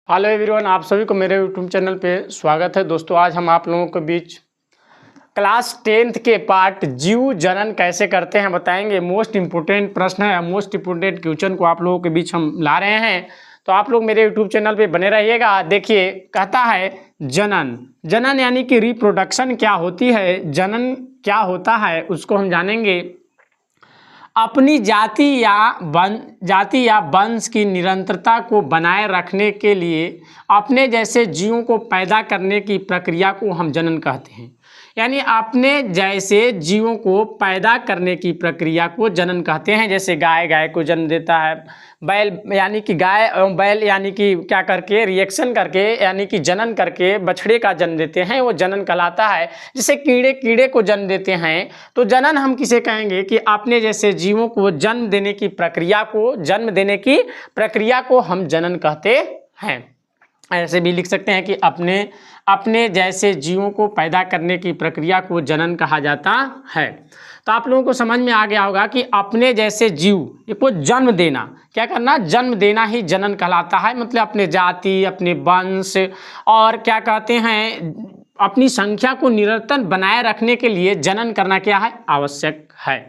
Hello everyone, आप सभी को मेरे यूट्यूब चैनल पे स्वागत है। दोस्तों, आज हम आप लोगों के बीच क्लास 10th के पार्ट जीव जनन कैसे करते हैं बताएंगे। मोस्ट इम्पोर्टेंट प्रश्न है, मोस्ट इम्पोर्टेंट क्वेश्चन को आप लोगों के बीच हम ला रहे हैं, तो आप लोग मेरे यूट्यूब चैनल पे बने रहिएगा। देखिए, कहता है जनन। जनन यानी कि रिप्रोडक्शन क्या होती है, जनन क्या होता है उसको हम जानेंगे। अपनी जाति या वंश की निरंतरता को बनाए रखने के लिए अपने जैसे जीवों को पैदा करने की प्रक्रिया को हम जनन कहते हैं। यानी अपने जैसे जीवों को पैदा करने की प्रक्रिया को जनन कहते हैं। जैसे गाय को जन्म देता है, बैल यानी कि गाय एवं बैल यानी कि क्या करके रिएक्शन करके यानी कि जनन करके बछड़े का जन्म देते हैं, वो जनन कहलाता है। जैसे कीड़े को जन्म देते हैं, तो जनन हम किसे कहेंगे कि अपने जैसे जीवों को जन्म देने की प्रक्रिया को हम जनन कहते हैं। ऐसे भी लिख सकते हैं कि अपने जैसे जीवों को पैदा करने की प्रक्रिया को जनन कहा जाता है। तो आप लोगों को समझ में आ गया होगा कि अपने जैसे जीव को जन्म देना, क्या करना, जन्म देना ही जनन कहलाता है। मतलब अपने जाति, अपने वंश और क्या कहते हैं, अपनी संख्या को निरंतर बनाए रखने के लिए जनन करना क्या है, आवश्यक है।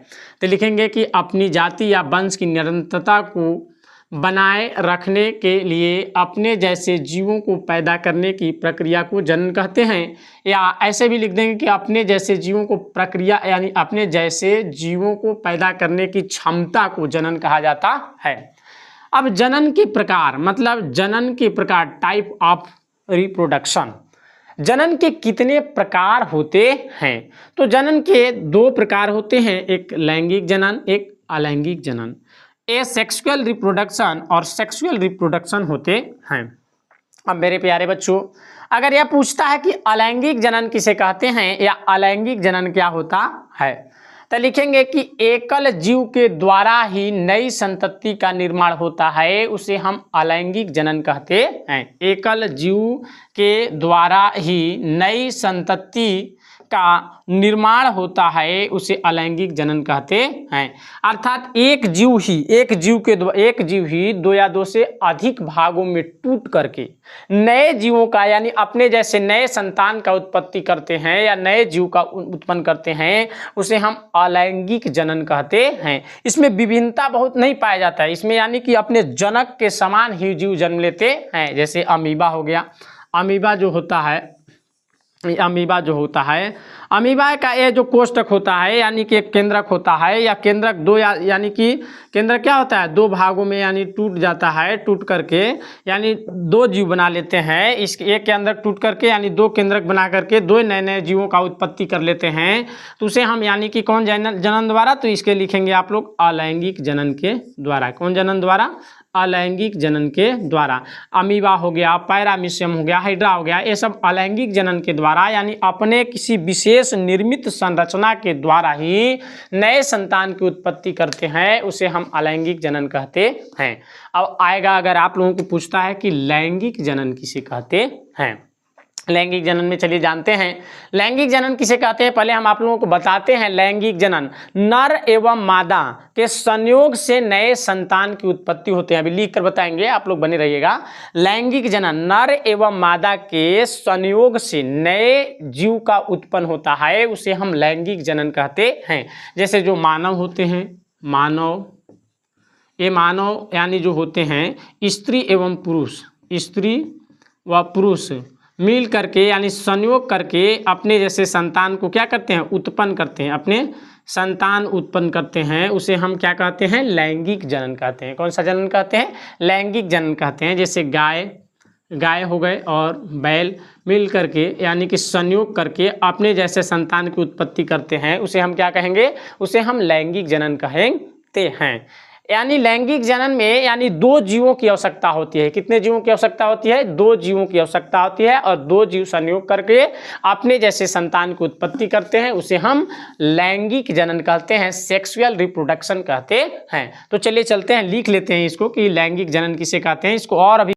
तो लिखेंगे कि अपनी जाति या वंश की निरंतरता को बनाए रखने के लिए अपने जैसे जीवों को पैदा करने की प्रक्रिया को जनन कहते हैं। या ऐसे भी लिख देंगे कि अपने जैसे जीवों को प्रक्रिया यानी अपने जैसे जीवों को पैदा करने की क्षमता को जनन कहा जाता है। अब जनन के प्रकार, मतलब जनन के प्रकार, टाइप ऑफ रिप्रोडक्शन। जनन के कितने प्रकार होते हैं? तो जनन के दो प्रकार होते हैं, एक लैंगिक जनन, एक अलैंगिक जनन। सेक्सुअल रिप्रोडक्शन और सेक्सुअल रिप्रोडक्शन होते हैं। अब मेरे प्यारे बच्चों, अगर यह पूछता है कि अलैंगिक जनन किसे कहते हैं या अलैंगिक जनन क्या होता है, तो लिखेंगे कि एकल जीव के द्वारा ही नई संतति का निर्माण होता है, उसे हम अलैंगिक जनन कहते हैं। एकल जीव के द्वारा ही नई संतति का निर्माण होता है, उसे अलैंगिक जनन कहते हैं। अर्थात एक जीव ही दो या दो से अधिक भागों में टूट करके नए जीवों का यानी अपने जैसे नए संतान का उत्पत्ति करते हैं या नए जीव का उत्पन्न करते हैं, उसे हम अलैंगिक जनन कहते हैं। इसमें विभिन्नता बहुत नहीं पाया जाता है इसमें, यानी कि अपने जनक के समान ही जीव जन्म लेते हैं। जैसे अमीबा हो गया। अमीबा जो होता है, अमीबा का ये जो कोष्ठक होता है यानी कि एक केंद्रक होता है, या केंद्रक दो यानी कि केंद्रक क्या होता है, दो भागों में यानी टूट जाता है, टूट करके यानी दो जीव बना लेते हैं। इस एक के अंदर टूट करके यानी दो केंद्रक बना करके दो नए नए जीवों का उत्पत्ति कर लेते हैं, तो उसे हम यानी कि कौन जनन द्वारा, तो इसके लिखेंगे आप लोग अलैंगिक जनन के द्वारा। कौन जनन द्वारा? अलैंगिक जनन के द्वारा। अमीबा हो गया, पैरामीशियम हो गया, हाइड्रा हो गया, ये सब अलैंगिक जनन के द्वारा यानी अपने किसी विशेष निर्मित संरचना के द्वारा ही नए संतान की उत्पत्ति करते हैं, उसे हम अलैंगिक जनन कहते हैं। अब आएगा, अगर आप लोगों को पूछता है कि लैंगिक जनन किसे कहते हैं। लैंगिक जनन में चलिए जानते हैं लैंगिक जनन किसे कहते हैं। पहले हम आप लोगों को बताते हैं लैंगिक जनन नर एवं मादा के संयोग से नए संतान की उत्पत्ति होते हैं। अभी लिख कर बताएंगे, आप लोग बने रहिएगा। लैंगिक जनन नर एवं मादा के संयोग से नए जीव का उत्पन्न होता है, उसे हम लैंगिक जनन कहते हैं। जैसे जो मानव होते हैं, मानव यानी जो होते हैं स्त्री एवं पुरुष, स्त्री व पुरुष मिल करके यानी संयोग करके अपने जैसे संतान को क्या करते हैं, उत्पन्न करते हैं, अपने संतान उत्पन्न करते हैं, उसे हम क्या कहते हैं, लैंगिक जनन कहते हैं। कौन सा जनन कहते हैं? लैंगिक जनन कहते हैं। जैसे गाय हो गए और बैल मिल करके यानी कि संयोग करके अपने जैसे संतान की उत्पत्ति करते हैं, उसे हम क्या कहेंगे, उसे हम लैंगिक जनन कहेंगे हैं। यानी लैंगिक जनन में यानी दो जीवों की आवश्यकता होती है। कितने जीवों की आवश्यकता होती है? दो जीवों की आवश्यकता होती है, और दो जीव संयोग करके अपने जैसे संतान की उत्पत्ति करते हैं, उसे हम लैंगिक जनन कहते हैं, सेक्सुअल रिप्रोडक्शन कहते हैं। तो चलिए चलते हैं, लिख लेते हैं इसको कि लैंगिक जनन किसे कहते हैं। इसको और अभी